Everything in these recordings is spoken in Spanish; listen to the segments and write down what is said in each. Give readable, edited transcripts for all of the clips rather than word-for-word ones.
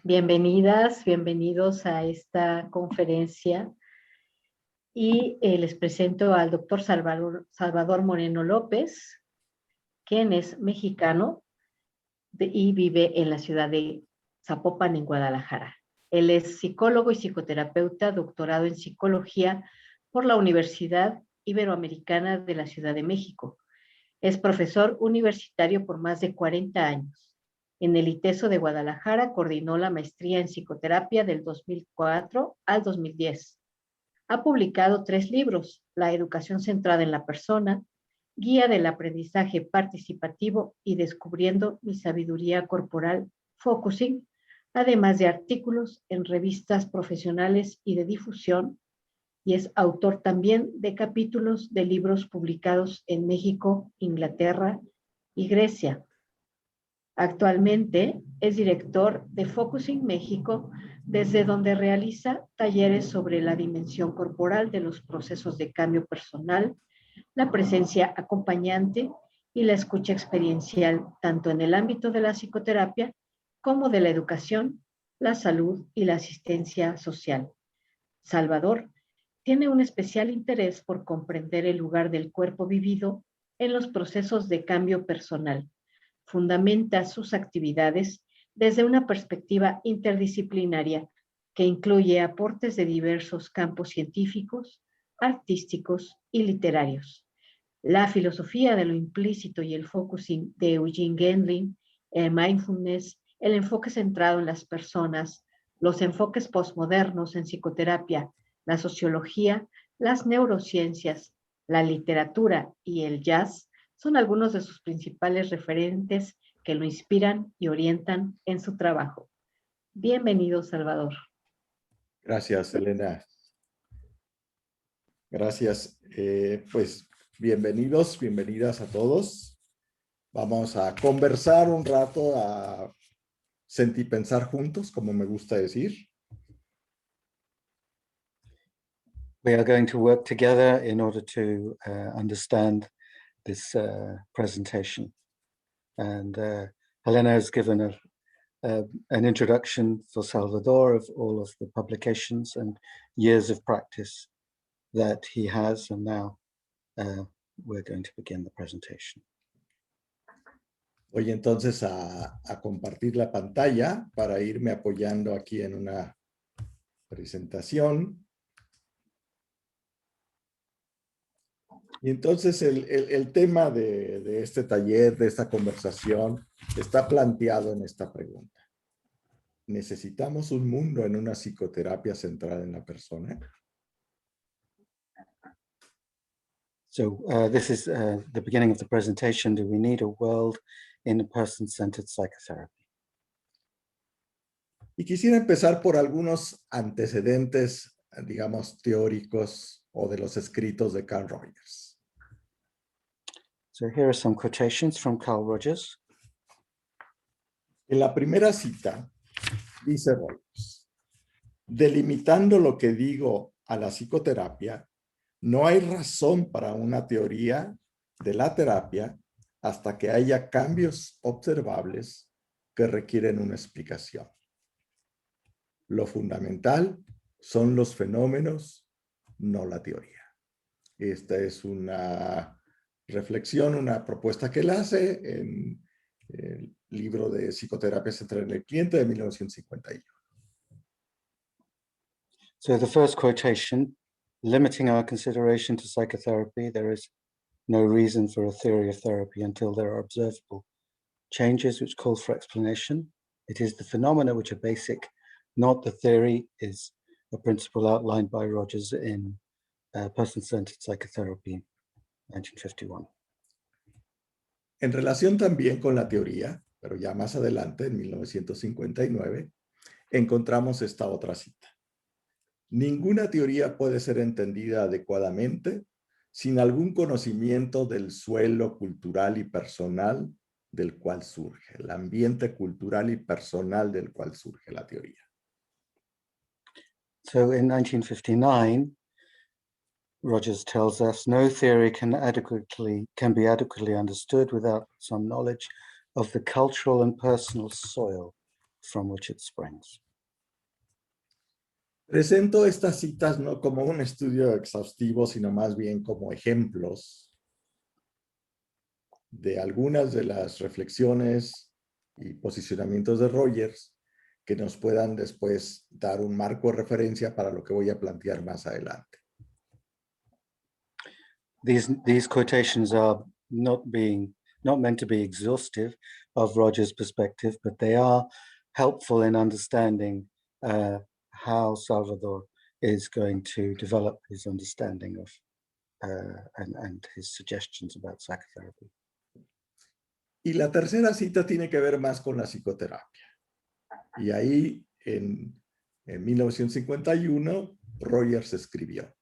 Bienvenidas, bienvenidos a esta conferencia y les presento al doctor Salvador Moreno López, quien es mexicano y vive en la ciudad de Zapopan, en Guadalajara. Él es psicólogo y psicoterapeuta, doctorado en psicología por la Universidad Iberoamericana de la Ciudad de México. Es profesor universitario por más de 40 años. En el ITESO de Guadalajara coordinó la maestría en psicoterapia del 2004 al 2010. Ha publicado 3 libros: La educación centrada en la persona, Guía del aprendizaje participativo y Descubriendo mi sabiduría corporal, Focusing, además de artículos en revistas profesionales y de difusión, y es autor también de capítulos de libros publicados en México, Inglaterra y Grecia. Actualmente es director de Focusing México, desde donde realiza talleres sobre la dimensión corporal de los procesos de cambio personal, la presencia acompañante y la escucha experiencial, tanto en el ámbito de la psicoterapia como de la educación, la salud y la asistencia social. Salvador tiene un especial interés por comprender el lugar del cuerpo vivido en los procesos de cambio personal. Fundamenta sus actividades desde una perspectiva interdisciplinaria que incluye aportes de diversos campos científicos, artísticos y literarios. La filosofía de lo implícito y el focusing de Eugene Gendlin, el mindfulness, el enfoque centrado en las personas, los enfoques postmodernos en psicoterapia, la sociología, las neurociencias, la literatura y el jazz son algunos de sus principales referentes que lo inspiran y orientan en su trabajo. Bienvenido, Salvador. Gracias, Elena. Gracias. Pues bienvenidos, bienvenidas a todos. Vamos a conversar un rato, a sentipensar juntos, como me gusta decir. We are going to work together in order to understand this presentation. And Helena has given an introduction for Salvador of all of the publications and years of practice that he has, and now we're going to begin the presentation. Voy entonces a compartir la pantalla para irme apoyando aquí en una presentación. Y entonces el tema de este taller, de esta conversación, está planteado en esta pregunta. ¿Necesitamos un mundo en una psicoterapia centrada en la persona? So this is the beginning of the presentation. Do we need a world in a person-centered psychotherapy? Y quisiera empezar por algunos antecedentes, digamos, teóricos o de los escritos de Carl Rogers. So here are some quotations from Carl Rogers. En la primera cita, dice Rogers: delimitando lo que digo a la psicoterapia, no hay razón para una teoría de la terapia hasta que haya cambios observables que requieren una explicación. Lo fundamental son los fenómenos, no la teoría. Esta es una reflexión, una propuesta que él hace en el libro de Psicoterapia Centrada en el Cliente de 1951. So the first quotation, limiting our consideration to psychotherapy, there is no reason for a theory of therapy until there are observable changes which call for explanation. It is the phenomena which are basic, not the theory, is a principle outlined by Rogers in Person-Centered Psychotherapy, 1951. En relación también con la teoría, pero ya más adelante, en 1959, encontramos esta otra cita. Ninguna teoría puede ser entendida adecuadamente sin algún conocimiento del suelo cultural y personal del cual surge, el ambiente cultural y personal del cual surge la teoría. So in 1959, Rogers tells us no theory can be adequately understood without some knowledge of the cultural and personal soil from which it springs. Presento estas citas no como un estudio exhaustivo, sino más bien como ejemplos de algunas de las reflexiones y posicionamientos de Rogers que nos puedan después dar un marco de referencia para lo que voy a plantear más adelante. These quotations are not meant to be exhaustive of Roger's perspective, but they are helpful in understanding how Salvador is going to develop his understanding of and his suggestions about psychotherapy. Y la tercera cita tiene que ver más con la psicoterapia. Y ahí, en 1951, Rogers escribió: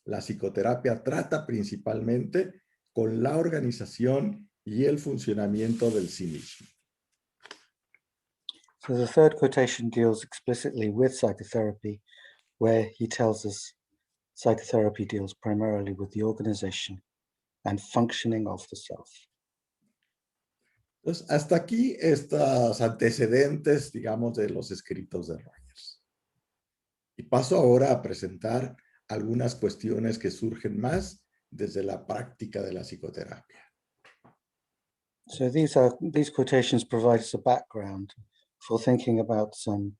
la psicoterapia trata principalmente con la organización y el funcionamiento del sí mismo. So the third quotation deals explicitly with psychotherapy, where he tells us psychotherapy deals primarily with the organization and functioning of the self. Entonces, hasta aquí estos antecedentes, digamos, de los escritos de Rogers. Y paso ahora a presentar algunas cuestiones que surgen más desde la práctica de la psicoterapia. So these quotations provide us a background for thinking about some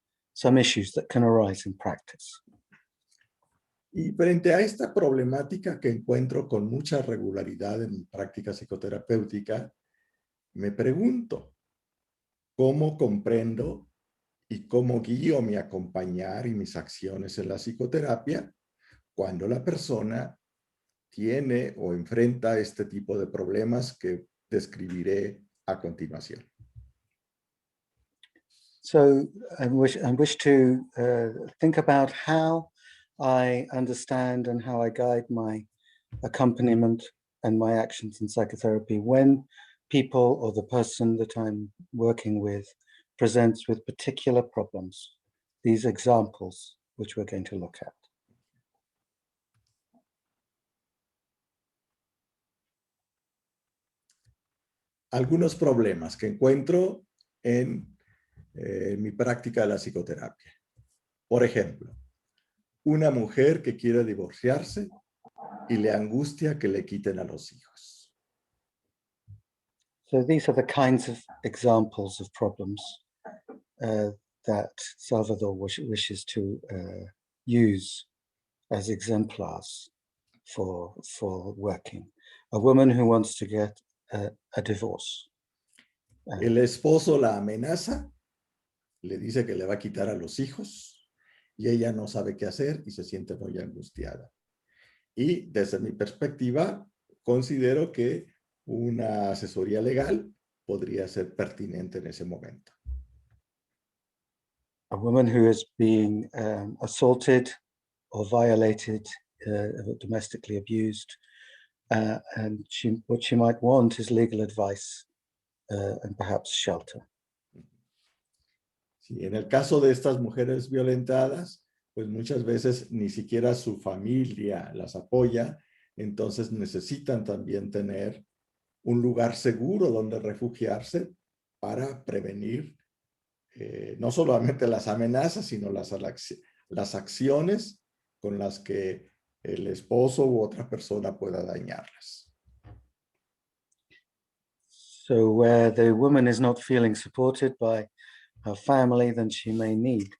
issues that can arise in practice. Y frente a esta problemática que encuentro con mucha regularidad en mi práctica psicoterapéutica, me pregunto, ¿cómo comprendo y cómo guío mi acompañar y mis acciones en la psicoterapia cuando la persona tiene o enfrenta este tipo de problemas que describiré a continuación? So I wish to think about how I understand and how I guide my accompaniment and my actions in psychotherapy when people or the person that I'm working with presents with particular problems, these examples which we're going to look at. Algunos problemas que encuentro en mi práctica de la psicoterapia. Por ejemplo, una mujer que quiere divorciarse y le angustia que le quiten a los hijos. So these are the kinds of examples of problems that Salvador wishes to use as exemplars for working. A woman who wants to get a divorce. El esposo la amenaza, le dice que le va a quitar a los hijos y ella no sabe qué hacer y se siente muy angustiada. Y desde mi perspectiva, considero que una asesoría legal podría ser pertinente en ese momento. A woman who is being assaulted or violated, domestically abused, and what she might want is legal advice and perhaps shelter. Sí, en el caso de estas mujeres violentadas, pues muchas veces ni siquiera su familia las apoya, entonces necesitan también tener un lugar seguro donde refugiarse para prevenir no solamente las amenazas, sino las acciones con las que el esposo u otra persona pueda dañarlas. So where the woman is not feeling supported by her family, then she may need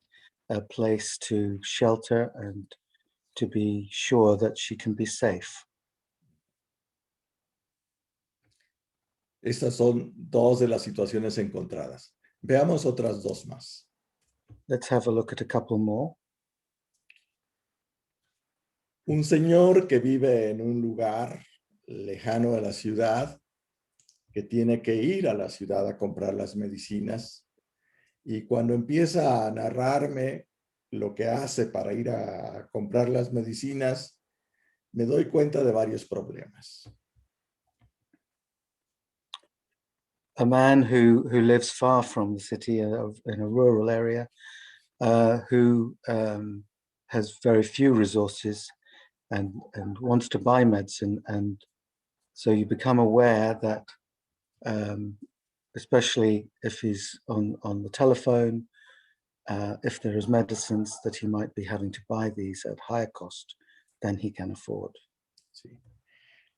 a place to shelter and to be sure that she can be safe. Estas son dos de las situaciones encontradas. Veamos otras dos más. Let's have a look at a couple more. Un señor que vive en un lugar lejano de la ciudad, que tiene que ir a la ciudad a comprar las medicinas, y cuando empieza a narrarme lo que hace para ir a comprar las medicinas, me doy cuenta de varios problemas. A man who lives far from the city in a rural area, who has very few resources and wants to buy medicine, and so you become aware that especially if he's on the telephone if there is medicines that he might be having to buy these at higher cost than he can afford. Sí.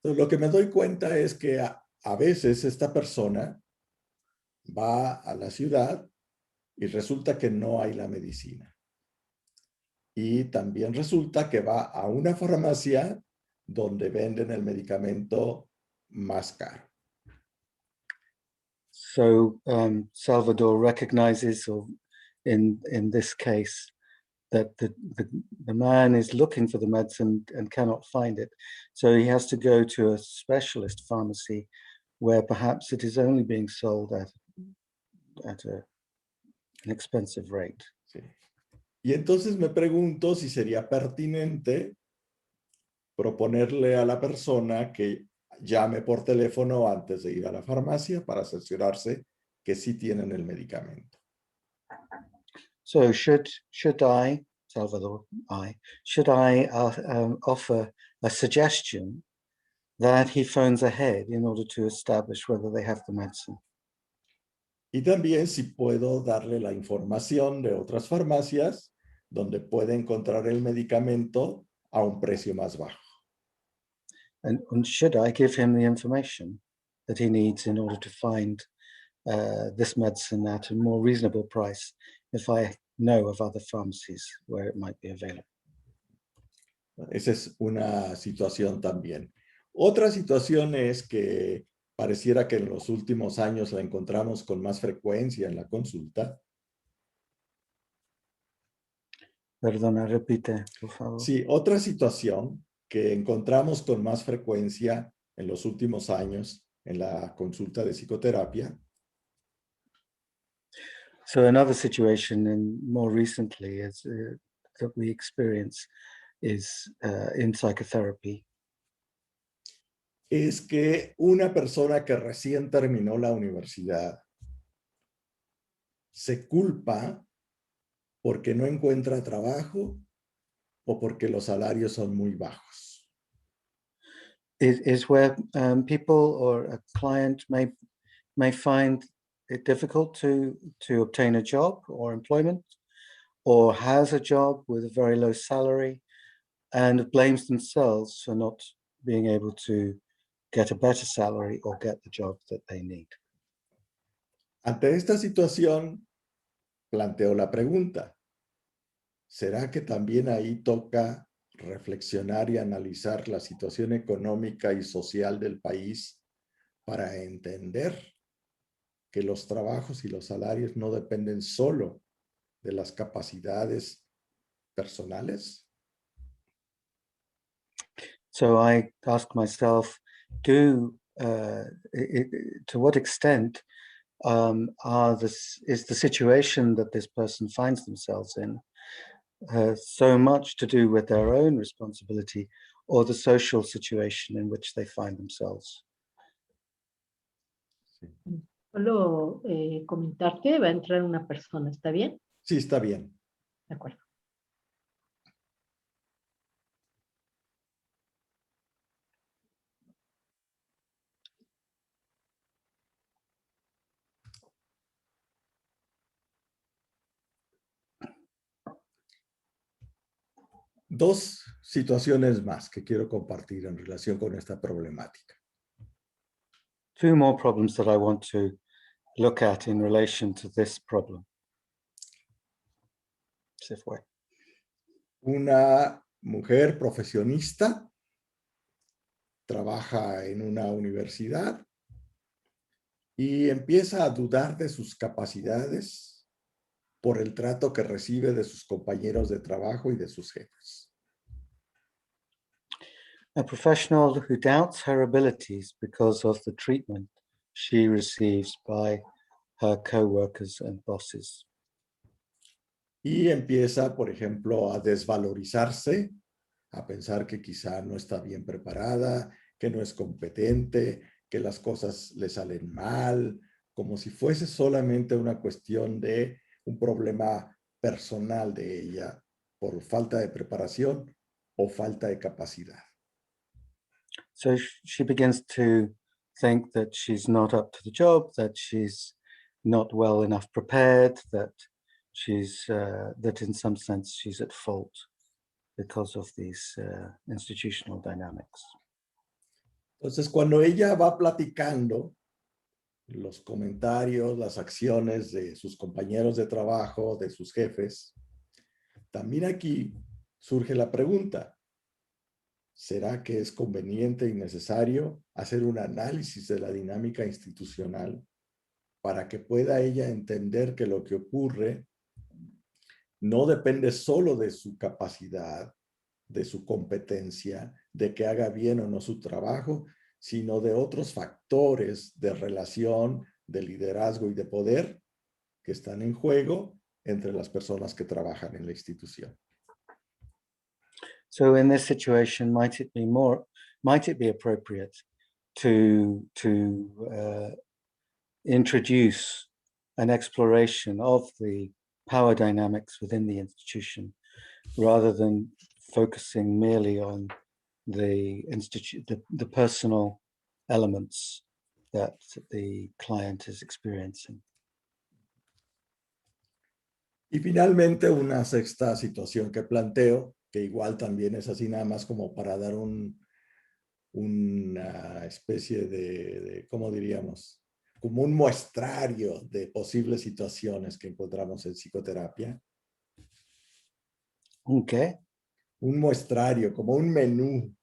Entonces, lo que me doy cuenta es que a veces esta persona va a la ciudad y resulta que no hay la medicina. Y también resulta que va a una farmacia donde venden el medicamento más caro. So Salvador recognizes, or in this case, that the man is looking for the medicine and cannot find it. So he has to go to a specialist pharmacy where perhaps it is only being sold at an expensive rate. Sí. Y entonces me pregunto si sería pertinente proponerle a la persona que llame por teléfono antes de ir a la farmacia para cerciorarse que sí tienen el medicamento. So should I, Salvador, should I offer a suggestion that he phones ahead in order to establish whether they have the medicine? Y también si puedo darle la información de otras farmacias donde puede encontrar el medicamento a un precio más bajo. And should I give him the information that he needs in order to find this medicine at a more reasonable price if I know of other pharmacies where it might be available? Esa es una situación también. Otra situación es que pareciera que en los últimos años la encontramos con más frecuencia en la consulta. Perdona, repite, por favor. Sí, otra situación que encontramos con más frecuencia en los últimos años en la consulta de psicoterapia. So another situation more recently is that we experience is in psychotherapy. Es que una persona que recién terminó la universidad se culpa porque no encuentra trabajo o porque los salarios son muy bajos. Is where people or a client may find it difficult to obtain a job or employment, or has a job with a very low salary and blames themselves for not being able to get a better salary or get the job that they need. Ante esta situación, planteo la pregunta, ¿será que también ahí toca reflexionar y analizar la situación económica y social del país para entender que los trabajos y los salarios no dependen solo de las capacidades personales? So I ask myself, to what extent is the situation that this person finds themselves in so much to do with their own responsibility or the social situation in which they find themselves? Solo comentarte, va a entrar una persona, ¿está bien? Sí, está bien. De acuerdo. Dos situaciones más que quiero compartir en relación con esta problemática. Two more problems that I want to look at in relation to this problem. Se fue. Una mujer profesionista trabaja en una universidad y empieza a dudar de sus capacidades por el trato que recibe de sus compañeros de trabajo y de sus jefes. A professional who doubts her abilities because of the treatment she receives by her co-workers and bosses. Y empieza, por ejemplo, a desvalorizarse, a pensar que quizá no está bien preparada, que no es competente, que las cosas le salen mal, como si fuese solamente una cuestión de un problema personal de ella por falta de preparación o falta de capacidad. So she begins to think that she's not up to the job, that she's not well enough prepared, that she's that in some sense she's at fault because of these institutional dynamics. Entonces, cuando ella va platicando los comentarios, las acciones de sus compañeros de trabajo, de sus jefes, también aquí surge la pregunta, ¿será que es conveniente y necesario hacer un análisis de la dinámica institucional para que pueda ella entender que lo que ocurre no depende solo de su capacidad, de su competencia, de que haga bien o no su trabajo, sino de otros factores de relación, de liderazgo y de poder que están en juego entre las personas que trabajan en la institución? So in this situation, might it be appropriate to introduce an exploration of the power dynamics within the institution, rather than focusing merely on the personal elements that the client is experiencing? Y finalmente, una sexta situación que planteo, que igual también es así nada más como para dar una especie de, ¿cómo diríamos? Como un muestrario de posibles situaciones que encontramos en psicoterapia. Okay. Un muestrario, como un menú.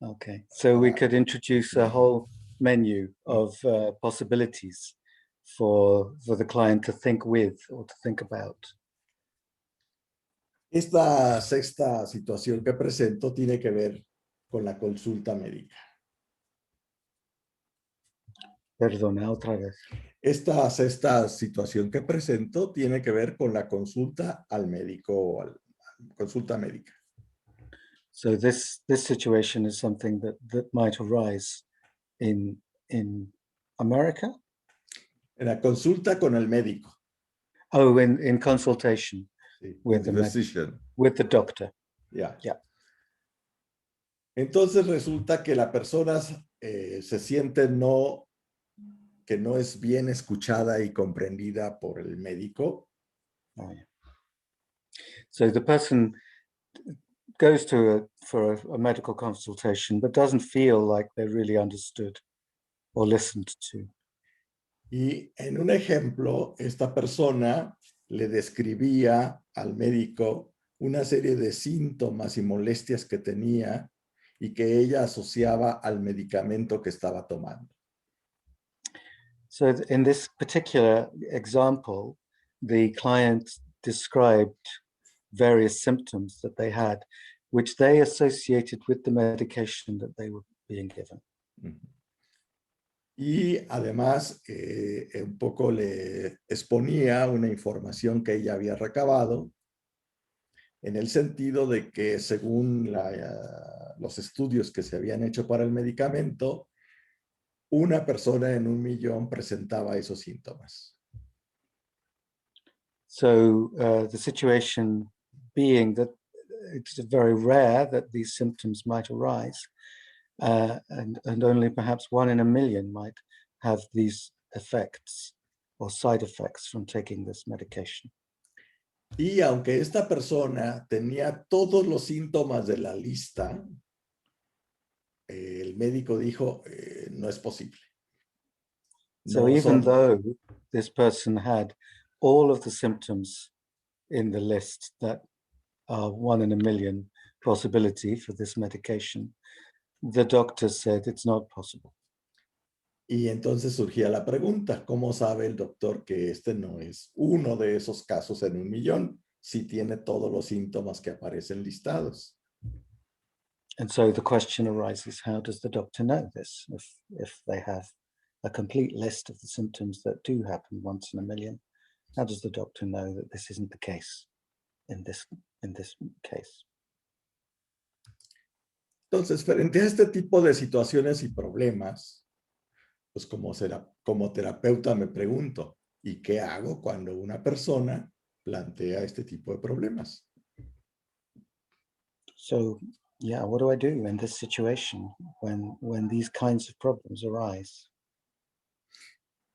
Okay, so we could introduce a whole menu of possibilities for the client to think with or to think about. Esta sexta situación que presento tiene que ver con la consulta médica. Perdona, otra vez. Esta sexta situación que presento tiene que ver con la consulta al médico o consulta médica. So this situation is something that might arise in America? En la consulta con el médico. Oh, in consultation. Sí, with the physician. With the doctor. Yeah. Yeah. Entonces resulta que la persona se siente que no es bien escuchada y comprendida por el médico. Oh, yeah. So the person goes for a medical consultation, but doesn't feel like they're really understood or listened to. Y en un ejemplo, esta persona le describía al médico una serie de síntomas y molestias que tenía y que ella asociaba al medicamento que estaba tomando. So in this particular example, the client described various symptoms that they had, which they associated with the medication that they were being given. Y además, un poco le exponía una información que ella había recabado en el sentido de que según los estudios que se habían hecho para el medicamento, una persona en 1,000,000 presentaba esos síntomas. So the situation being that it's very rare that these symptoms might arise, and only perhaps 1 in 1,000,000 might have these effects or side effects from taking this medication. Y aunque esta persona tenía todos los síntomas de la lista, el médico dijo, no es posible. So even though this person had all of the symptoms in the list that are 1 in 1,000,000 possibility for this medication, the doctor said it's not possible. Y entonces surgía la pregunta, ¿cómo sabe el doctor que este no es uno de esos casos en 1,000,000 si tiene todos los síntomas que aparecen listados? And so the question arises, how does the doctor know this? If they have a complete list of the symptoms that do happen once in 1,000,000, how does the doctor know that this isn't the case in this case? Entonces, frente a este tipo de situaciones y problemas, pues como terapeuta me pregunto, ¿y qué hago cuando una persona plantea este tipo de problemas? So, yeah, what do I do in this situation when these kinds of problems arise?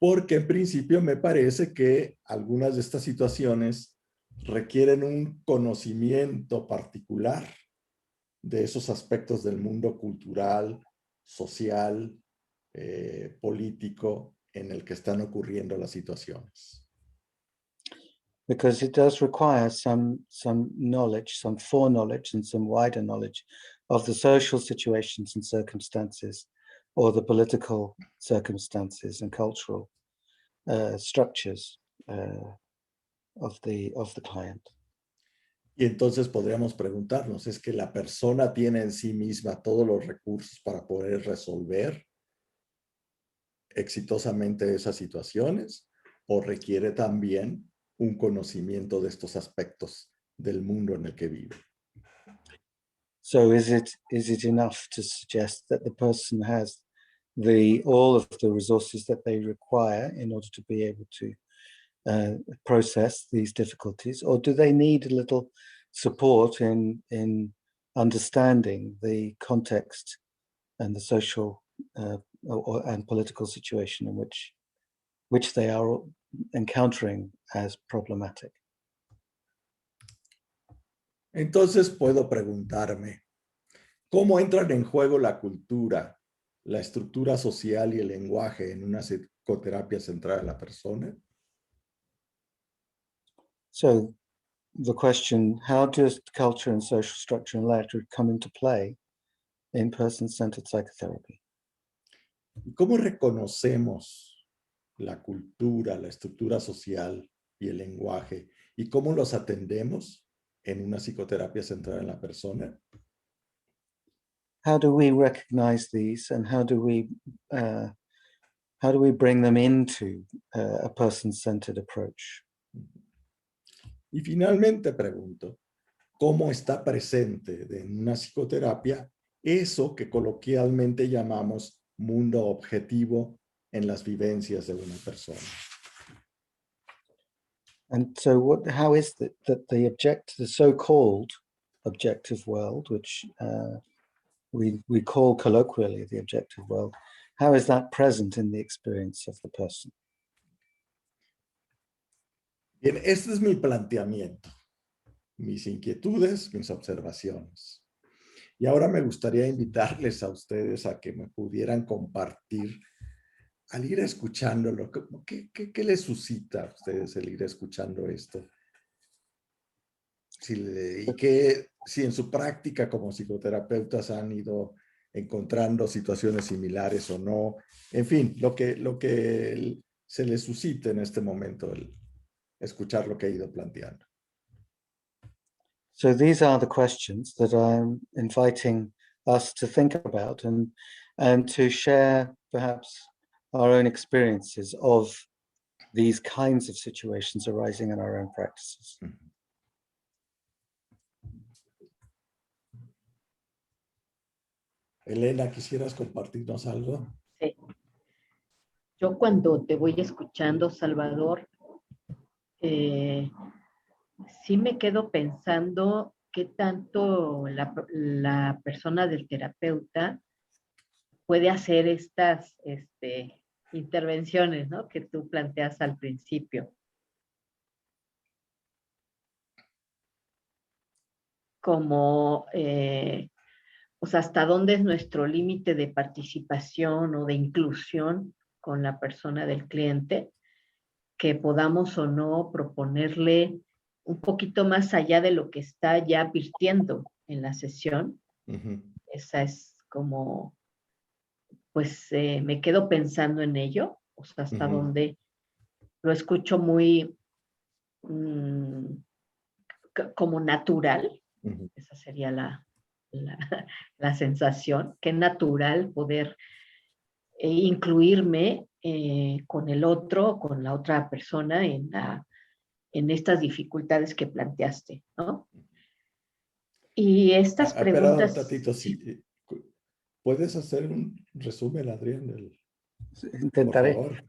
porque en principio me parece que algunas de estas situaciones requieren un conocimiento particular de esos aspectos del mundo cultural, social, político en el que están ocurriendo las situaciones. Because it does require some knowledge, some foreknowledge and some wider knowledge of the social situations and circumstances, or the political circumstances and cultural structures of the client. Y entonces podríamos preguntarnos, ¿es que la persona tiene en sí misma todos los recursos para poder resolver exitosamente esas situaciones o requiere también un conocimiento de estos aspectos del mundo en el que vive? So is it enough to suggest that the person has all of the resources that they require in order to be able to process these difficulties, or do they need a little support in understanding the context and the social and political situation in which they are encountering as problematic? Entonces puedo preguntarme, ¿cómo entran en juego la cultura, la estructura social y el lenguaje en una psicoterapia centrada en la persona? So the question, how does culture and social structure and language come into play in person-centered psychotherapy? ¿Y cómo reconocemos la cultura, la estructura social y el lenguaje? ¿Y cómo los atendemos en una psicoterapia centrada en la persona? How do we recognize these, and how do we bring them into a person-centered approach? Y finalmente pregunto, ¿cómo está presente en una psicoterapia eso que coloquialmente llamamos mundo objetivo en las vivencias de una persona? And so how is it that the so-called objective world, which we call colloquially the objective world, how is that present in the experience of the person? Bien, este es mi planteamiento, mis inquietudes, mis observaciones. Y ahora me gustaría invitarles a ustedes a que me pudieran compartir, al ir escuchándolo, ¿qué les suscita a ustedes el ir escuchando esto? Si en su práctica como psicoterapeutas han ido encontrando situaciones similares o no. En fin, lo que se les suscite en este momento, el escuchar lo que he ido planteando. So these are the questions that I'm inviting us to think about and to share perhaps our own experiences of these kinds of situations arising in our own practices. Elena, ¿quisieras compartirnos algo? Sí. Yo cuando te voy escuchando, Salvador, sí me quedo pensando qué tanto la persona del terapeuta puede hacer estas intervenciones, ¿no?, que tú planteas al principio. Como, pues, hasta dónde es nuestro límite de participación o de inclusión con la persona del cliente, que podamos o no proponerle un poquito más allá de lo que está ya advirtiendo en la sesión. Esa es como, pues me quedo pensando en ello, o sea, hasta dónde lo escucho muy como natural. Esa sería la sensación, que natural poder incluirme con el otro, con la otra persona en estas dificultades que planteaste, ¿no? Y estas preguntas... Espera un tatito, sí. ¿Puedes hacer un resumen, Adrián? Intentaré. Por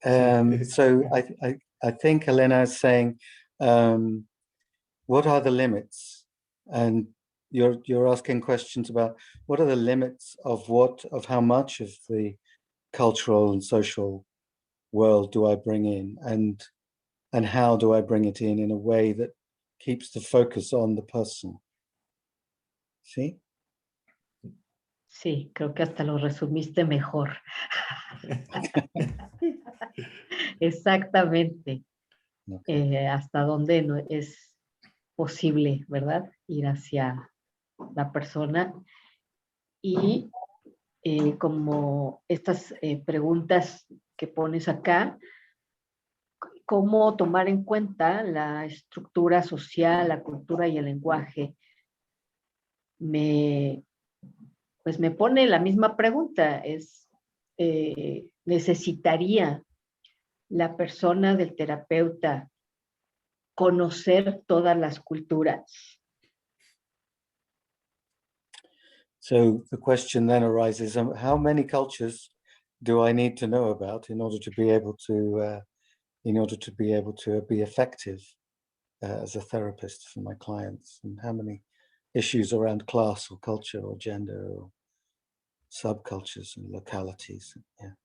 favor. So I think Elena is saying, what are the limits? And you're asking questions about what are the limits of how much of the cultural and social world do I bring in, and how do I bring it in a way that keeps the focus on the person? ¿Sí? Sí, creo que hasta lo resumiste mejor. Exactamente. Okay. Hasta dónde no es posible, ¿verdad? Ir hacia la persona. Y como estas preguntas que pones acá, cómo tomar en cuenta la estructura social, la cultura y el lenguaje, pues me pone la misma pregunta, ¿necesitaría la persona del terapeuta conocer todas las culturas? So the question then arises, how many cultures do I need to know about in order to be able to be effective as a therapist for my clients? And how many issues around class or culture or gender or subcultures and localities? Yeah.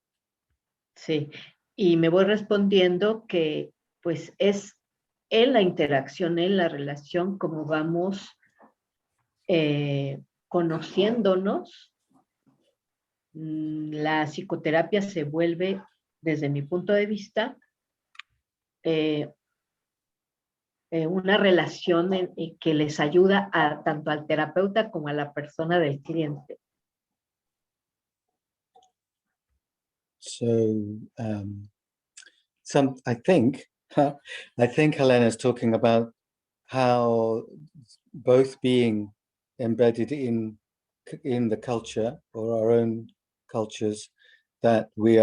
Sí, y me voy respondiendo que pues es en la interacción, en la relación, como vamos conociéndonos. La psicoterapia se vuelve, desde mi punto de vista, una relación que les ayuda tanto al terapeuta como a la persona del cliente. So I think Helena is talking about how both being embedded in the culture or our own cultures, that we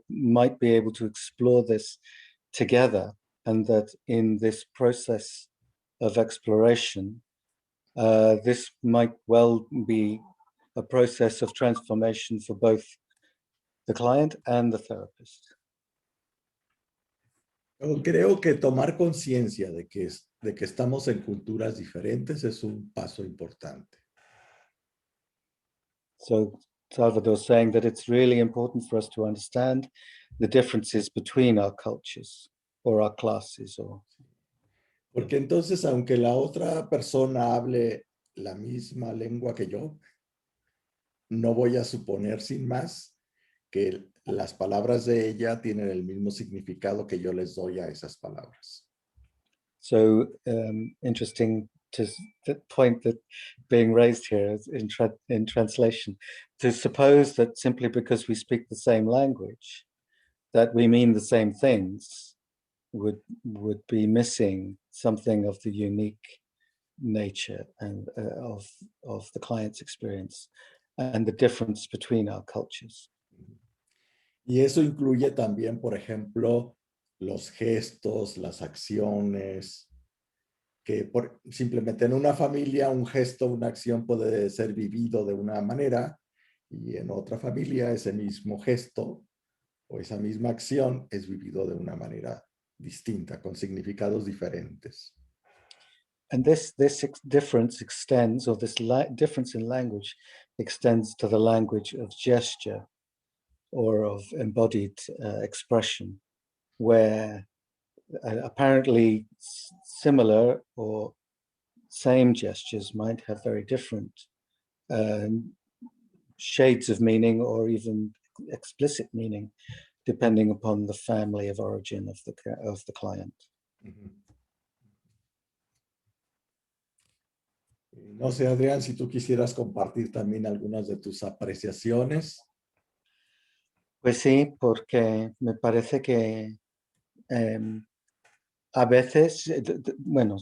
might be able to explore this together, and that in this process of exploration, this might well be a process of transformation for both the client and the therapist. Yo creo que tomar conciencia de que estamos en culturas diferentes es un paso importante. So Salvador saying that it's really important for us to understand the differences between our cultures or our classes. Porque entonces, aunque la otra persona hable la misma lengua que yo, no voy a suponer sin más que las palabras de ella tienen el mismo significado que yo les doy a esas palabras. So interesting to the point that being raised here in translation, to suppose that simply because we speak the same language, that we mean the same things, would be missing something of the unique nature and of the client's experience and the difference between our cultures. Y eso incluye también, por ejemplo, los gestos, las acciones, que simplemente en una familia un gesto, una acción puede ser vivido de una manera y en otra familia ese mismo gesto o esa misma acción es vivido de una manera distinta, con significados diferentes. And this difference extends, or this difference in language extends to the language of gesture or of embodied expression, where apparently similar or same gestures might have very different shades of meaning or even explicit meaning, depending upon the family of origin of the client. No sé, Adrián, si tú quisieras compartir también algunas de tus apreciaciones. Pues sí, porque me parece que a veces, bueno,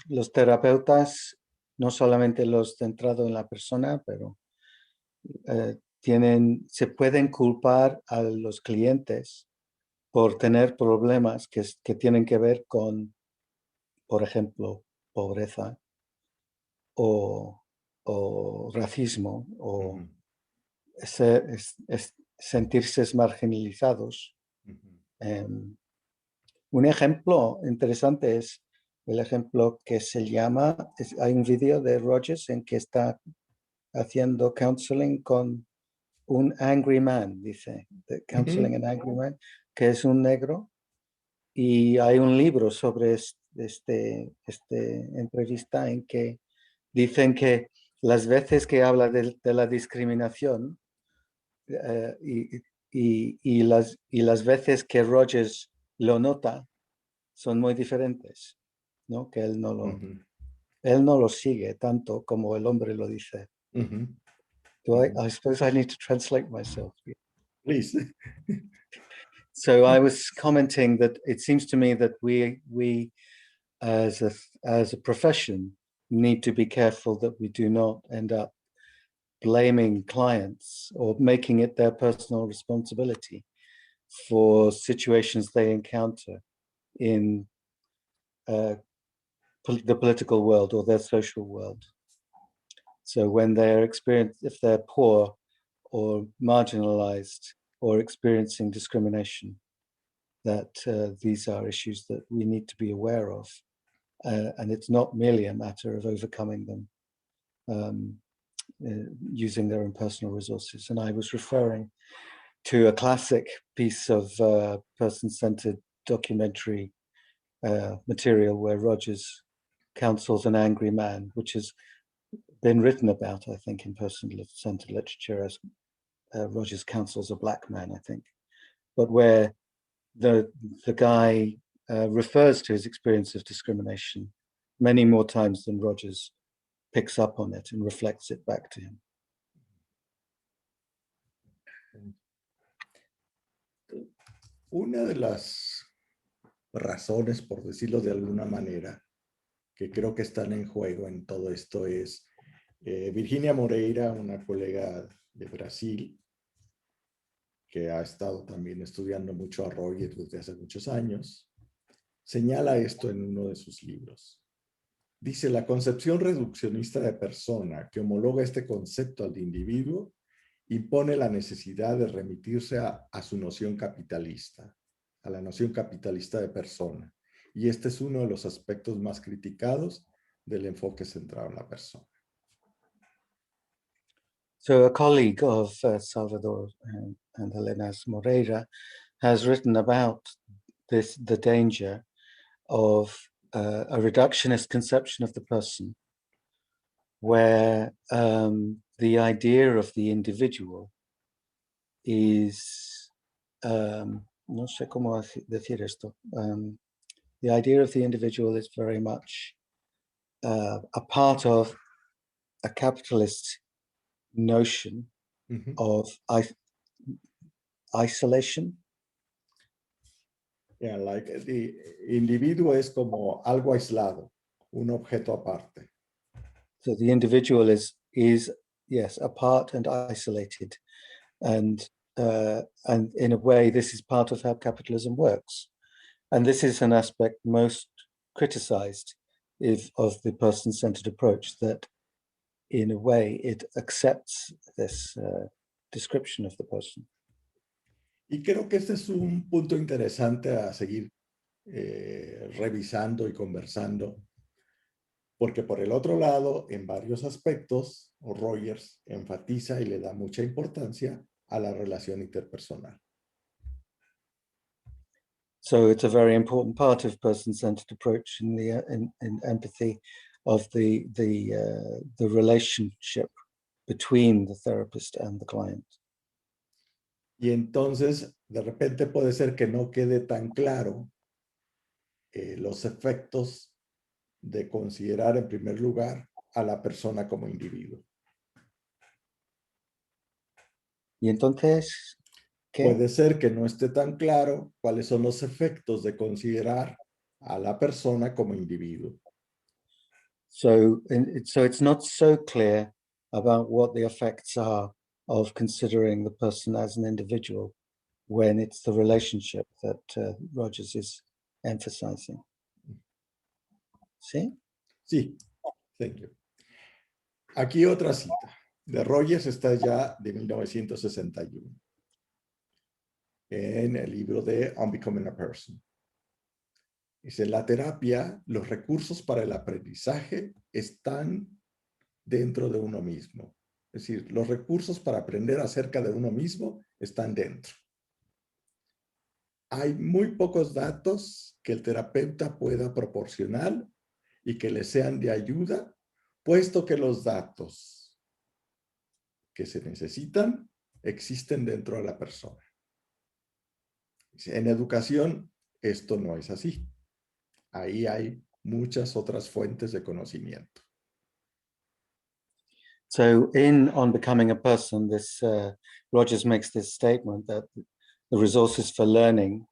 los terapeutas, no solamente los centrados en la persona, pero se pueden culpar a los clientes por tener problemas que tienen que ver con, por ejemplo, pobreza o racismo o sentirse marginalizados. Un ejemplo interesante es el ejemplo que se llama, hay un vídeo de Rogers en que está haciendo counseling con un angry man, dice, Counseling an Angry Man, que es un negro. Y hay un libro sobre este entrevista en que dicen que las veces que habla de la discriminación y las veces que Rogers lo nota son muy diferentes, ¿no? Que él no lo sigue tanto como el hombre lo dice. I suppose I need to translate myself. Please. So I was commenting that it seems to me that we as a profession need to be careful that we do not end up blaming clients or making it their personal responsibility for situations they encounter in the political world or their social world. So when if they're poor or marginalized or experiencing discrimination, that these are issues that we need to be aware of. And it's not merely a matter of overcoming them using their own personal resources. And I was referring to a classic piece of person-centered documentary material where Rogers counsels an angry man, which has been written about, I think, in person-centered literature as Rogers counsels a black man, I think, but where the guy refers to his experience of discrimination many more times than Rogers picks up on it and reflects it back to him. Una de las razones, por decirlo de alguna manera, que creo que están en juego en todo esto es Virginia Moreira, una colega de Brasil, que ha estado también estudiando mucho a Rogers desde hace muchos años, señala esto en uno de sus libros. Dice, la concepción reduccionista de persona que homologa este concepto al de individuo impone la necesidad de remitirse a su noción capitalista, a la noción capitalista de persona. Y este es uno de los aspectos más criticados del enfoque centrado en la persona. So a colleague of Salvador and Helena's Moreira has written about the danger of a reductionist conception of the person, where the idea of the individual is, no sé cómo decir esto, the idea of the individual is very much a part of a capitalist notion of isolation. Yeah, like the individuo es como algo aislado, un objeto aparte. So the individual is yes, apart and isolated, and in a way, this is part of how capitalism works, and this is an aspect most criticized of the person-centered approach, that in a way it accepts this description of the person. Y creo que este es un punto interesante a seguir revisando y conversando, porque por el otro lado, en varios aspectos, Rogers enfatiza y le da mucha importancia a la relación interpersonal. So it's a very important part of person-centered approach in empathy of the relationship between the therapist and the client. Y entonces, de repente puede ser que no quede tan claro los efectos de considerar en primer lugar a la persona como individuo. Y entonces, ¿qué? Puede ser que no esté tan claro cuáles son los efectos de considerar a la persona como individuo. So it's not so clear about what the effects are of considering the person as an individual when it's the relationship that Rogers is emphasizing. ¿Sí? Sí, thank you. Aquí otra cita de Rogers, está ya de 1961, en el libro de Unbecoming a Person. Dice, en la terapia, los recursos para el aprendizaje están dentro de uno mismo. Es decir, los recursos para aprender acerca de uno mismo están dentro. Hay muy pocos datos que el terapeuta pueda proporcionar y que le sean de ayuda, puesto que los datos que se necesitan existen dentro de la persona. En educación, esto no es así. Ahí hay muchas otras fuentes de conocimiento. So On Becoming a Person, this Rogers makes this statement that the resources for learning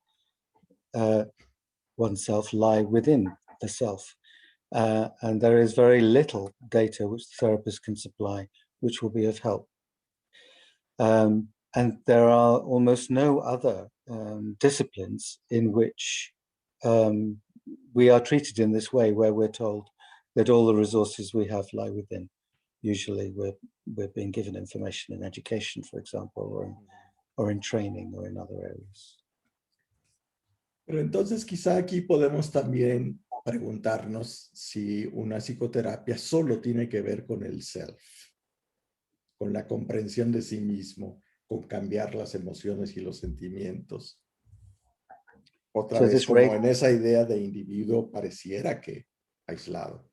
oneself lie within the self. And there is very little data which the therapist can supply, which will be of help. And there are almost no other disciplines in which we are treated in this way, where we're told that all the resources we have lie within. Usually we're being given information in education, for example, or in training or in other areas. Pero entonces quizá aquí podemos también preguntarnos si una psicoterapia solo tiene que ver con el self, con la comprensión de sí mismo, con cambiar las emociones y los sentimientos. Otra vez, como en esa idea de individuo pareciera que aislado.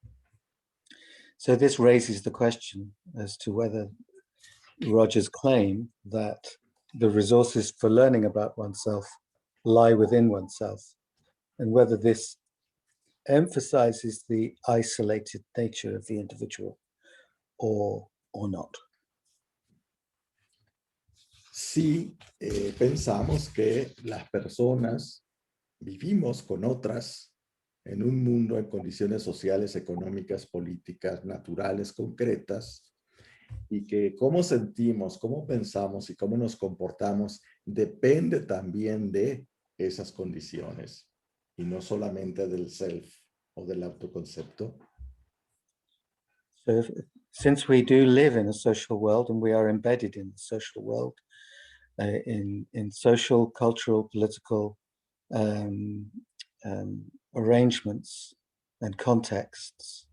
So this raises the question as to whether Rogers' claim that the resources for learning about oneself lie within oneself, and whether this emphasizes the isolated nature of the individual or not. Sí, pensamos que las personas vivimos con otras en un mundo en condiciones sociales, económicas, políticas, naturales, concretas, y que cómo sentimos, cómo pensamos y cómo nos comportamos depende también de esas condiciones y no solamente del self o del autoconcepto. So since we do live in a social world and we are embedded in the social world, in social, cultural, political arrangements and contexts,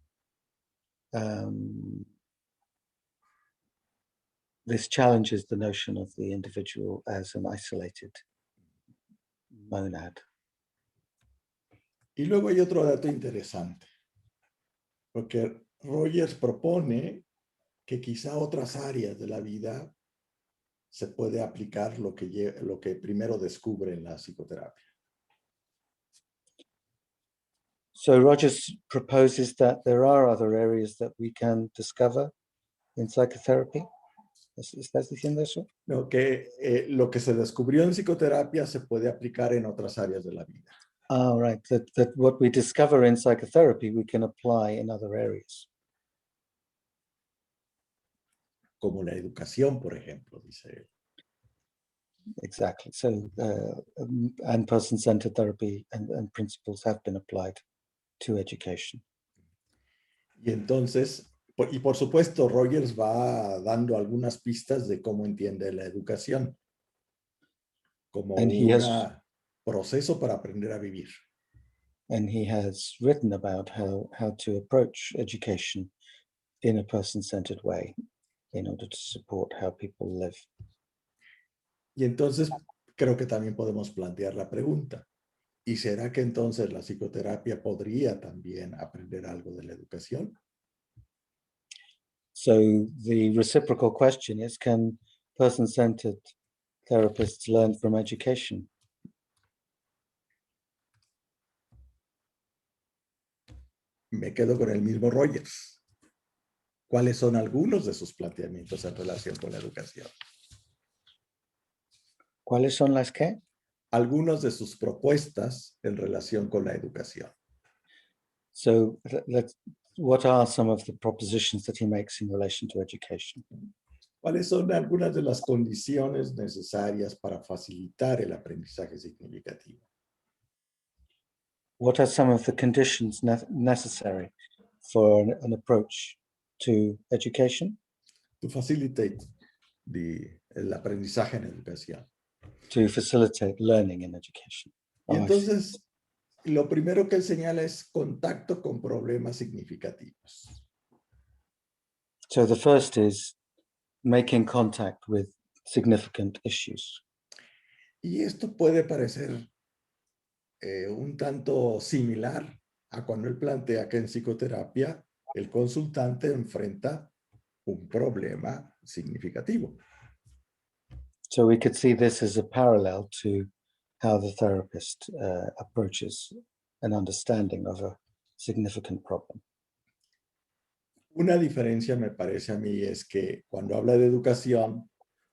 this challenges the notion of the individual as an isolated monad. Y luego hay otro dato interesante, porque Rogers propone que quizá otras áreas de la vida se puede aplicar lo que primero descubre en la psicoterapia. So Rogers proposes that there are other areas that we can discover in psychotherapy. ¿Estás diciendo eso? No, que lo que se descubrió en psicoterapia se puede aplicar en otras áreas de la vida. Ah, right. That what we discover in psychotherapy we can apply in other areas. Como la educación, por ejemplo, dice él. Exactly. So, and person-centered therapy and principles have been applied to education. Y entonces, y por supuesto, Rogers va dando algunas pistas de cómo entiende la educación como un proceso para aprender a vivir. And he has written about how to approach education in a person-centered way in order to support how people live. Y entonces creo que también podemos plantear la pregunta, ¿y será que entonces la psicoterapia podría también aprender algo de la educación? So the reciprocal question is, can person-centered therapists learn from education? Me quedo con el mismo Rogers. ¿Cuáles son algunos de sus planteamientos en relación con la educación? ¿Cuáles son las qué? Algunos de sus propuestas en relación con la educación. So what are some of the propositions that he makes in relation to education? ¿Cuáles son algunas de las condiciones necesarias para facilitar el aprendizaje significativo? What are some of the conditions necessary for an approach to education? To facilitate el aprendizaje en educación. To facilitate learning in education. Y entonces, lo primero que él señala es contacto con problemas significativos. So the first is making contact with significant issues. Y esto puede parecer un tanto similar a cuando él plantea que en psicoterapia el consultante enfrenta un problema significativo. So we could see this as a parallel to how the therapist approaches an understanding of a significant problem. Una diferencia me parece a mí es que cuando habla de educación,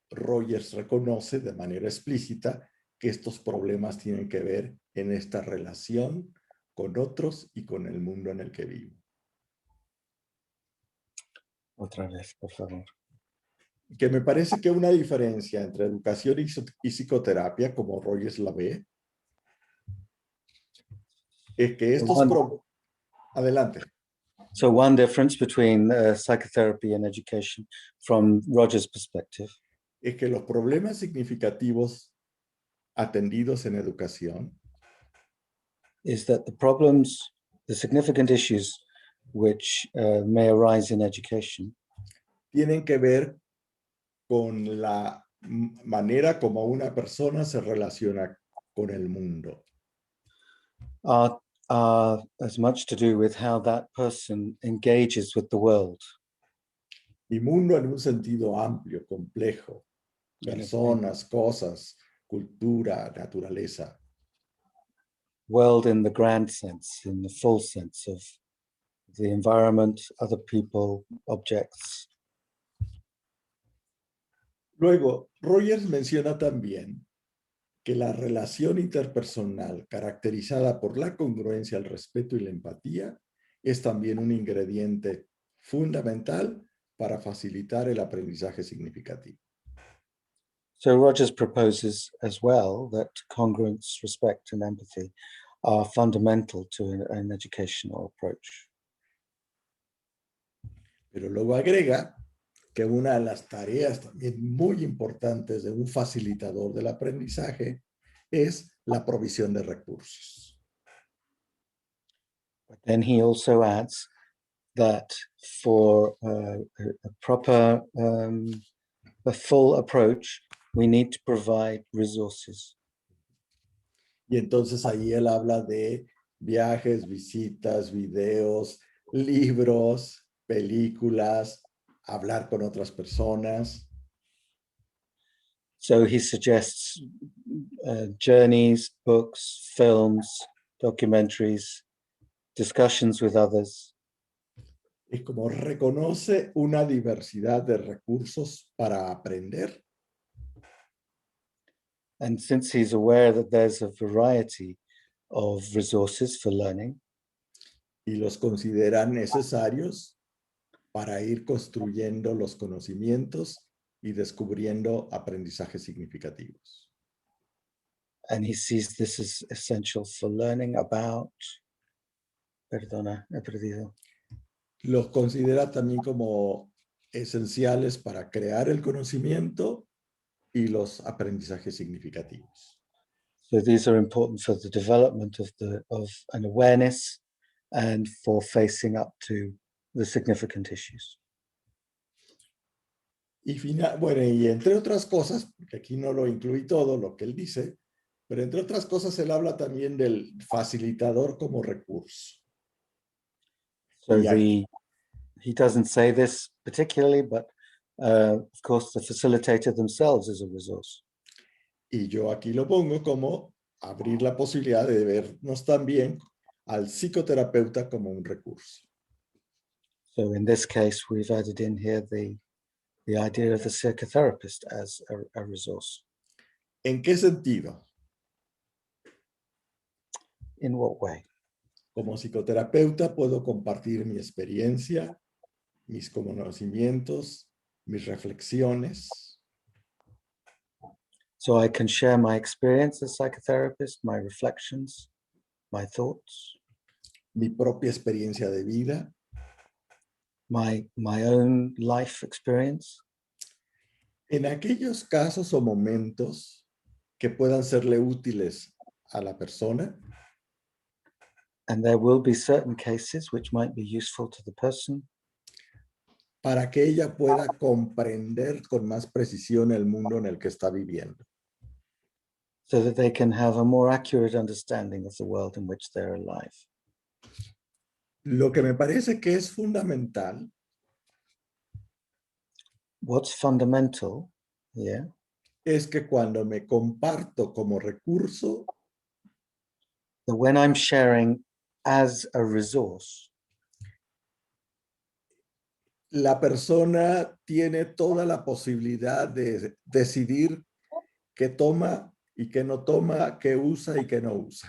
Rogers reconoce de manera explícita que estos problemas tienen que ver en esta relación con otros y con el mundo en el que vivo. Otra vez, por favor. Que me parece que una diferencia entre educación y psicoterapia, como Rogers la ve, es que estos adelante. So one difference between psychotherapy and education from Roger's perspective Es que los problemas significativos atendidos en educación is that the significant issues which may arise in education tienen que ver con la manera como una persona se relaciona con el mundo. are as much to do with how that person engages with the world. Y mundo en un sentido amplio, complejo. Personas, cosas, cultura, naturaleza. World in the grand sense, in the full sense of the environment, other people, objects. Luego, Rogers menciona también que la relación interpersonal caracterizada por la congruencia, el respeto y la empatía es también un ingrediente fundamental para facilitar el aprendizaje significativo. So Rogers proposes as well that congruence, respect, and empathy are fundamental to an educational approach. Pero luego agrega que una de las tareas también muy importantes de un facilitador del aprendizaje es la provisión de recursos. But then he also adds that for a proper, a full approach, we need to provide resources. Y entonces ahí él habla de viajes, visitas, videos, libros, películas, hablar con otras personas. So he suggests journeys, books, films, documentaries, discussions with others. Y como reconoce una diversidad de recursos para aprender. And since he's aware that there's a variety of resources for learning, Y los considera necesarios para ir construyendo los conocimientos y descubriendo aprendizajes significativos. and he sees this as essential for learning about, perdona, he perdido. Los considera también como esenciales para crear el conocimiento y los aprendizajes significativos. So these are important for the development of an awareness and for facing up to the significant issues. Y bueno, y entre otras cosas, porque aquí no lo incluí todo lo que él dice, pero entre otras cosas él habla también del facilitador como recurso. So Y he doesn't say this particularly, but of course the facilitator themselves is a resource. Y yo aquí lo pongo como abrir la posibilidad de vernos también al psicoterapeuta como un recurso. So in this case, we've added in here the idea of the psychotherapist as a resource. ¿En qué sentido? In what way? Como psicoterapeuta puedo compartir mi experiencia, mis conocimientos, mis reflexiones. So I can share my experience as a psychotherapist, my reflections, my thoughts, Mi propia experiencia de vida, my own life experience. en aquellos casos o momentos que puedan serle útiles a la persona, And there will be certain cases which might be useful to the person. para que ella pueda comprender con más precisión el mundo en el que está viviendo. So that they can have a more accurate understanding of the world in which they're alive. Lo que me parece que es fundamental What's fundamental here es que cuando me comparto como recurso, that when I'm sharing as a resource, la persona tiene toda la posibilidad de decidir qué toma y qué no toma, qué usa y qué no usa.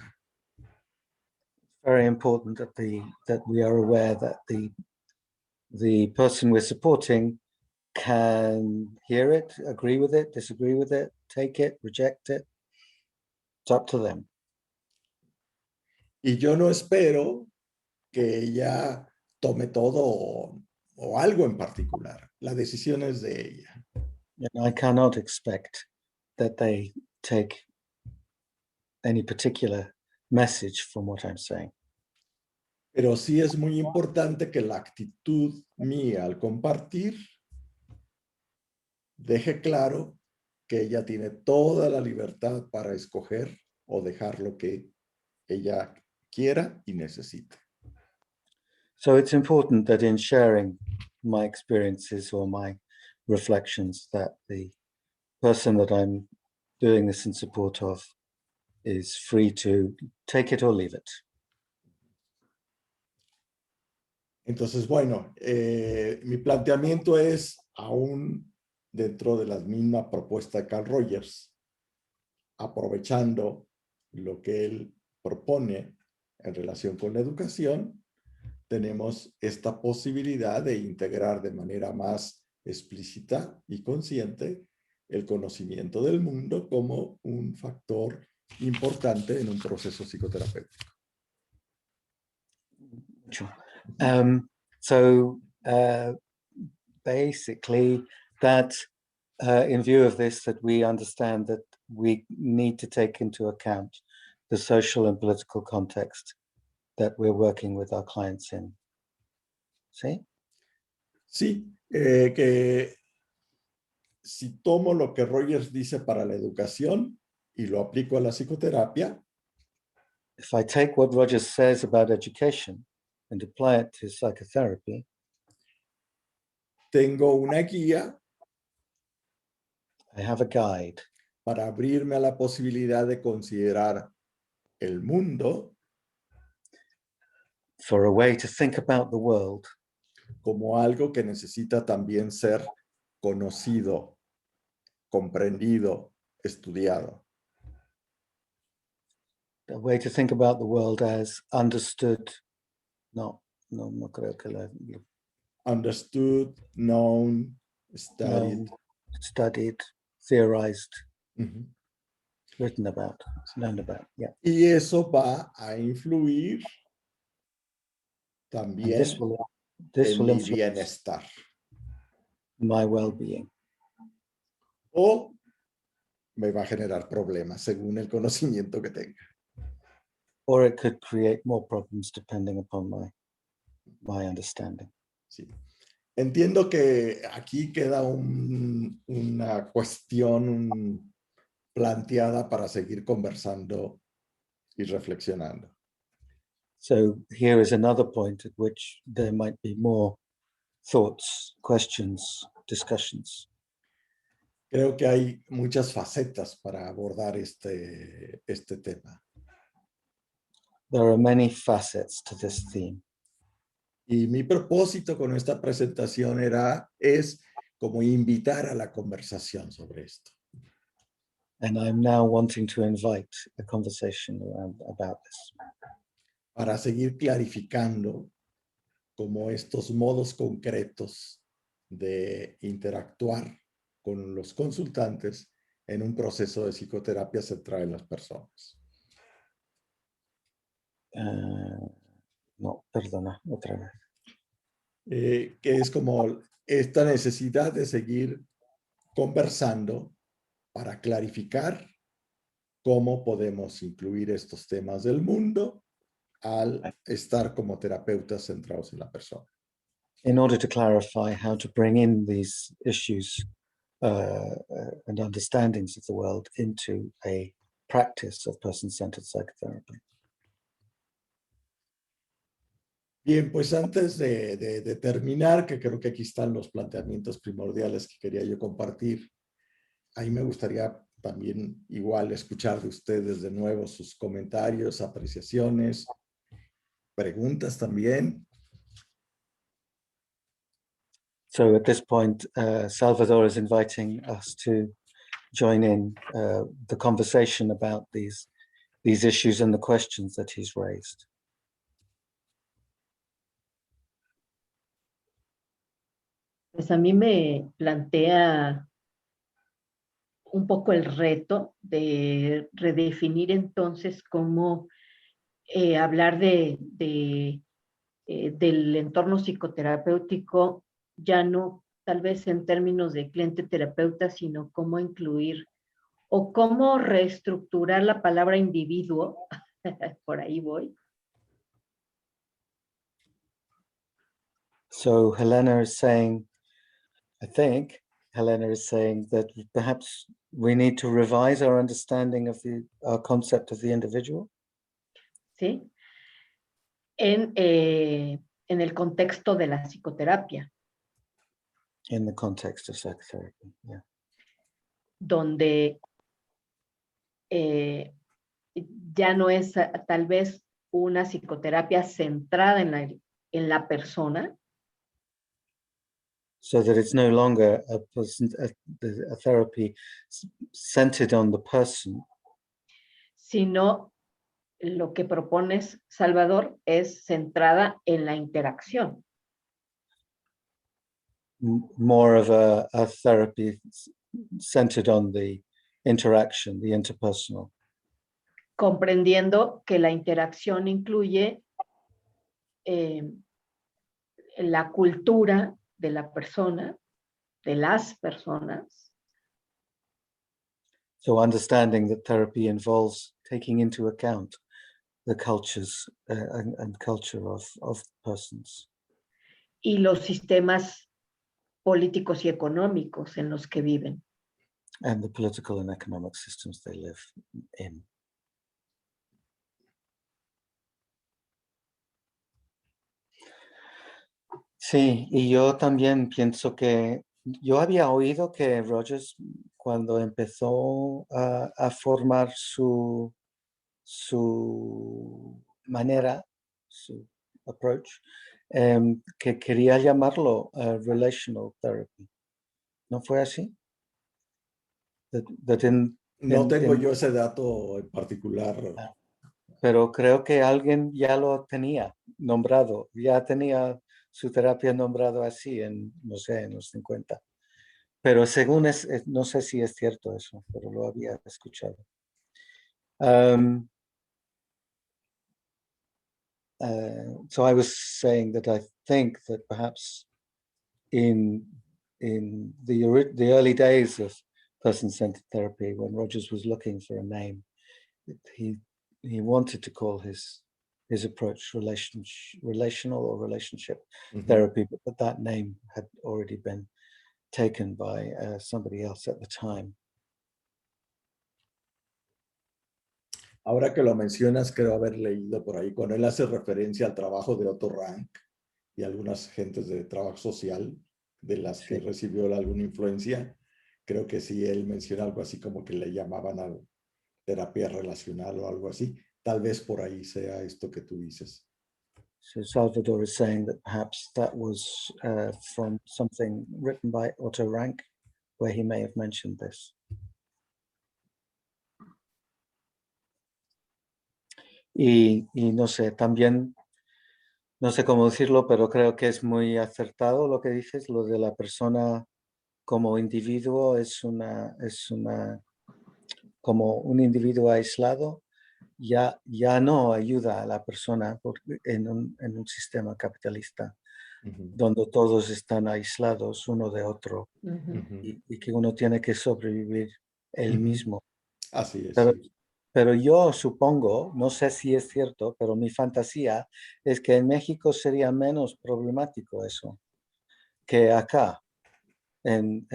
very important that we are aware that the person we're supporting can hear it, agree with it, disagree with it, take it, reject it. It's up to them. Y yo no espero que ella tome todo o algo en particular. La decisión es de ella. And I cannot expect that they take any particular message from what I'm saying. Pero sí es muy importante que la actitud mía al compartir deje claro que ella tiene toda la libertad para escoger o dejar lo que ella quiera y necesite. So it's important that in sharing my experiences or my reflections, that the person that I'm doing this in support of is free to take it or leave it. Entonces, bueno, mi planteamiento es aún dentro de la misma propuesta de Carl Rogers, aprovechando lo que él propone en relación con la educación, tenemos esta posibilidad de integrar de manera más explícita y consciente el conocimiento del mundo como un factor importante en un proceso psicoterapéutico. Sure. Basically, that in view of this, that we understand that we need to take into account the social and political context that we're working with our clients in. ¿Sí? Sí, que si tomo lo que Rogers dice para la educación y lo aplico a la psicoterapia, If I take what Rogers says about education and apply it to psychotherapy, tengo una guía I have a guide para abrirme a la posibilidad de considerar el mundo for a way to think about the world como algo que necesita también ser conocido, comprendido, estudiado. a way to think about the world as understood. No creo que Understood, known, studied. known, studied, theorized, Uh-huh. written about, known about. Yeah. Y eso va a influir And también this will en mi influence bienestar. my well-being. O me va a generar problemas según el conocimiento que tenga. Or it could create more problems depending upon my understanding. Sí. Entiendo que aquí queda una cuestión planteada para seguir conversando y reflexionando. So here is another point at which there might be more thoughts, questions, discussions. Creo que hay muchas facetas para abordar este tema. There are many facets to this theme. Y mi propósito con esta presentación es como invitar a la conversación sobre esto. And I'm now wanting to invite a conversation about this. Para seguir clarificando como estos modos concretos de interactuar con los consultantes en un proceso de psicoterapia centrada en las personas. No, perdona, otra vez. Que es como esta necesidad de seguir conversando para clarificar cómo podemos incluir estos temas del mundo al estar como terapeutas centrados en la persona. in order to clarify how to bring in these issues and understandings of the world into a practice of person-centered psychotherapy. Bien, pues antes de terminar, que creo que aquí están los planteamientos primordiales que quería yo compartir, ahí me gustaría también igual escuchar de ustedes de nuevo sus comentarios, apreciaciones, preguntas también. So at this point, Salvador is inviting us to join in the conversation about these issues and the questions that he's raised. Pues a mí me plantea un poco el reto de redefinir entonces cómo hablar del entorno psicoterapéutico, ya no tal vez en términos de cliente-terapeuta, sino cómo incluir o cómo reestructurar la palabra individuo, por ahí voy. So Helena is saying, I think Helena is saying that perhaps we need to revise our understanding of our concept of the individual. ¿Sí? En el contexto de la psicoterapia. In the context of psychotherapy, yeah. Donde ya no es tal vez una psicoterapia centrada en la persona. So that it's no longer a therapy centered on the person. Sino lo que propones, Salvador, es centrada en la interacción. More of a therapy centered on the interaction, the interpersonal. Comprendiendo que la interacción incluye la cultura de la persona, de las personas. So understanding that therapy involves taking into account the cultures and culture of persons. Y los sistemas políticos y económicos en los que viven. And the political and economic systems they live in. Sí, y yo también pienso que yo había oído que Rogers, cuando empezó a formar su manera, su approach, que quería llamarlo relational therapy. ¿No fue así? No tengo yo ese dato en particular. Pero creo que alguien ya lo tenía nombrado, ya tenía su terapia nombrado así en, no sé, en los 50. Pero según no sé si es cierto eso, pero lo había escuchado. So I was saying that I think that perhaps in the early days of person-centered therapy, when Rogers was looking for a name, he wanted to call his approach relational or relationship therapy, but that name had already been taken by somebody else at the time. Ahora que lo mencionas, creo haber leído por ahí, cuando él hace referencia al trabajo de Otto Rank y algunas gentes de trabajo social de las que recibió alguna influencia, creo que sí, él menciona algo así como que le llamaban a terapia relacional o algo así. Tal vez por ahí sea esto que tú dices. So Salvador is saying that perhaps that was from something written by Otto Rank, where he may have mentioned this. Y no sé, también, no sé cómo decirlo, pero creo que es muy acertado lo que dices, lo de la persona como individuo es como un individuo aislado, ya no ayuda a la persona en un sistema capitalista, donde todos están aislados uno de otro y que uno tiene que sobrevivir él mismo. Así es. Pero yo supongo, no sé si es cierto, pero mi fantasía es que en México sería menos problemático eso. que acá, en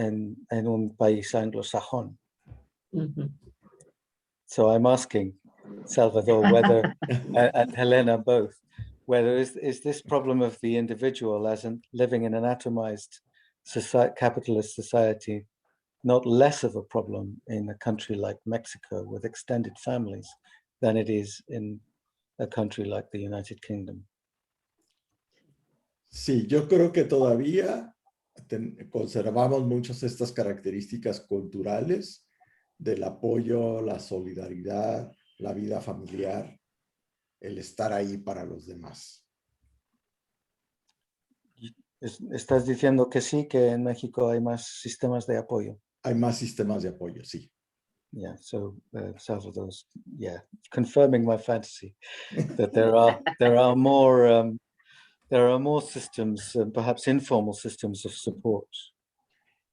un país anglosajón. Ujú. So I'm asking Salvador whether, and Helena both, whether is this problem of the individual as living in an atomized capitalist society not less of a problem in a country like Mexico with extended families than it is in a country like the United Kingdom? Sí, yo creo que todavía conservamos muchas de estas características culturales del apoyo, la solidaridad, la vida familiar, el estar ahí para los demás. ¿Estás diciendo que sí, que en México hay más sistemas de apoyo? Hay más sistemas de apoyo, sí. Yeah, so Salvador's, yeah, confirming my fantasy that there are more systems, perhaps informal systems of support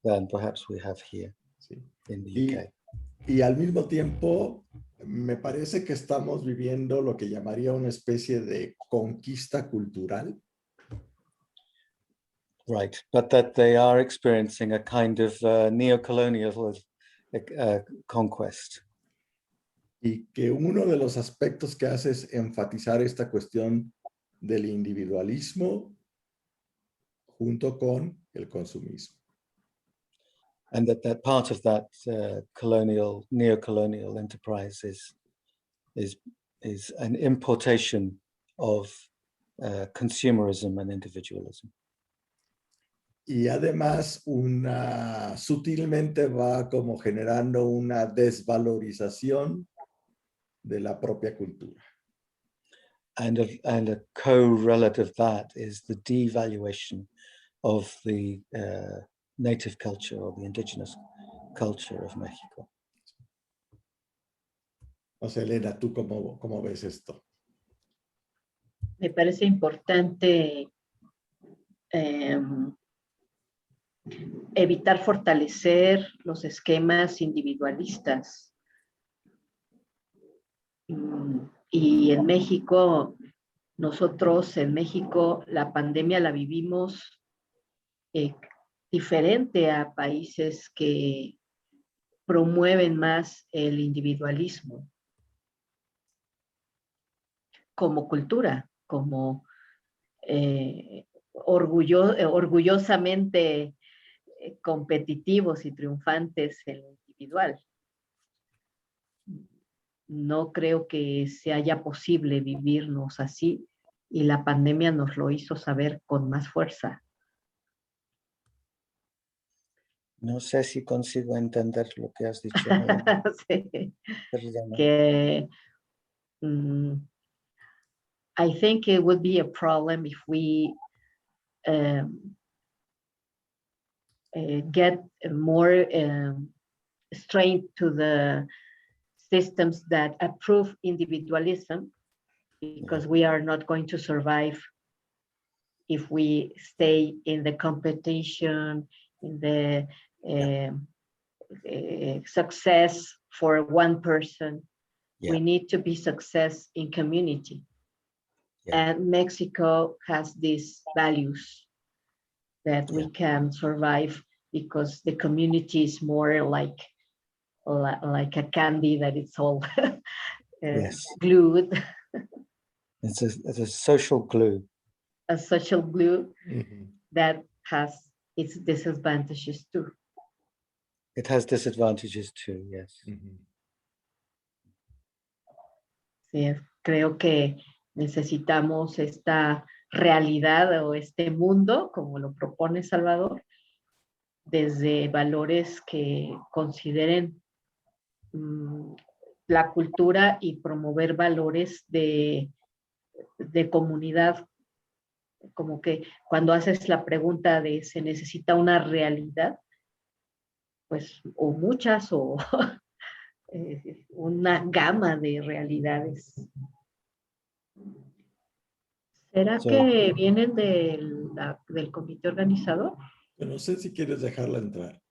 than perhaps we have here Sí. in the UK. Y al mismo tiempo, me parece que estamos viviendo lo que llamaría una especie de conquista cultural. Right, but that they are experiencing a kind of neo-colonial conquest. Y que uno de los aspectos que hace es enfatizar esta cuestión del individualismo junto con el consumismo. And that part of that neo-colonial enterprise is an importation of consumerism and individualism. Y además sutilmente va como generando una desvalorización de la propia cultura. And a co-relate of that is the devaluation of the native culture or the indigenous culture of Mexico. O sea, Elena, ¿tú cómo ves esto? Me parece importante evitar fortalecer los esquemas individualistas. Y en México, nosotros en México la pandemia la vivimos diferente a países que promueven más el individualismo como cultura, como orgullosamente competitivos y triunfantes en lo individual. No creo que se haya posible vivirnos así y la pandemia nos lo hizo saber con más fuerza. No sé si consigo entender lo que has dicho. Sí. Perdona. Que I think it would be a problem if we get more strained to the systems that approve individualism, because we are not going to survive if we stay in the competition, in the success for one person. Yeah. We need to be success in community. Yeah. And Mexico has these values that we can survive because the community is more like a candy that it's all Yes. glued. It's a social glue. A social glue Mm-hmm. that has its disadvantages too. It has disadvantages too, yes. Mm-hmm. Sí, creo que necesitamos esta realidad o este mundo, como lo propone Salvador, desde valores que consideren la cultura y promover valores de comunidad. Como que cuando haces la pregunta de ¿se necesita una realidad? Pues o muchas o una gama de realidades. ¿Será que vienen del comité organizador? No sé si quieres dejarla entrar.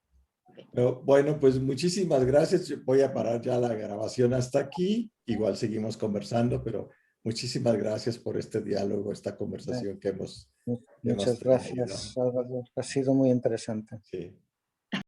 Pero, bueno, pues muchísimas gracias. Yo voy a parar ya la grabación hasta aquí. Igual seguimos conversando, pero muchísimas gracias por este diálogo, esta conversación que hemos Muchas tenido. gracias, Salvador. Ha sido muy interesante. Sí.